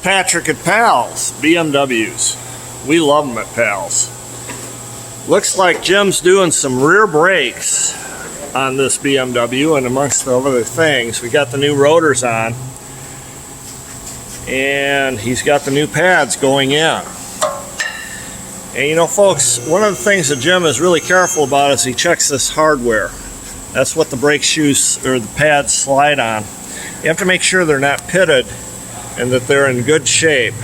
Patrick at Pals, BMWs. We love them at Pals. Looks like Jim's doing some rear brakes on this BMW, and amongst the other things, we got the new rotors on, and he's got the new pads going in. And you know, folks, one of the things that Jim is really careful about is he checks this hardware. That's what the brake shoes or the pads slide on. You have to make sure they're not pitted and that they're in good shape.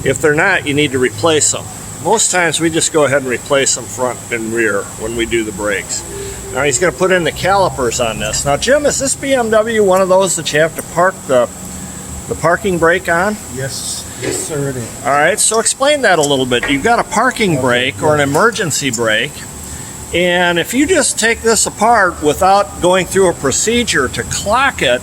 If they're not, you need to replace them. Most times we just go ahead and replace them front and rear when we do the brakes. Now he's going to put in the calipers on this. Now Jim, is this BMW one of those that you have to park the parking brake on? Yes sir it is. Alright, so explain that a little bit. You've got a parking brake or an emergency brake, and if you just take this apart without going through a procedure to clock it,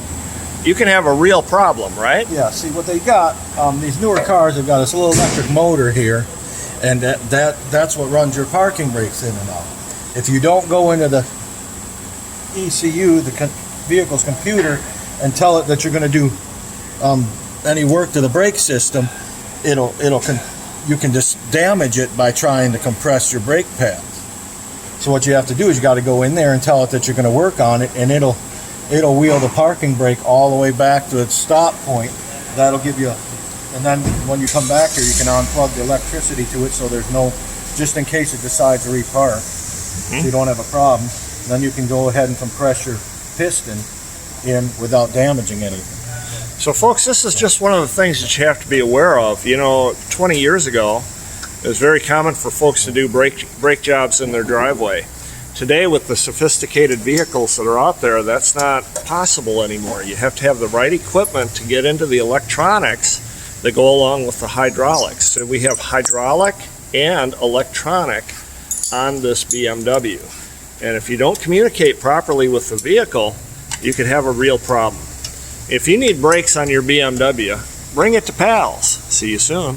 you can have a real problem, right? Yeah, see what they got, these newer cars have got this little electric motor here, and that's what runs your parking brakes in and out. If you don't go into the ECU, the vehicle's computer, and tell it that you're going to do any work to the brake system, you can just damage it by trying to compress your brake pads. So what you have to do is you got to go in there and tell it that you're going to work on it, and it'll wheel the parking brake all the way back to its stop point. That'll give you, and then when you come back here, you can unplug the electricity to it, so there's no, just in case it decides to repark, so you don't have a problem. Then you can go ahead and compress your piston in without damaging anything. So folks, this is just one of the things that you have to be aware of. You know, 20 years ago, it was very common for folks to do brake jobs in their driveway. Today, with the sophisticated vehicles that are out there, that's not possible anymore. You have to have the right equipment to get into the electronics that go along with the hydraulics. So we have hydraulic and electronic on this BMW. And if you don't communicate properly with the vehicle, you could have a real problem. If you need brakes on your BMW, bring it to Pals. See you soon.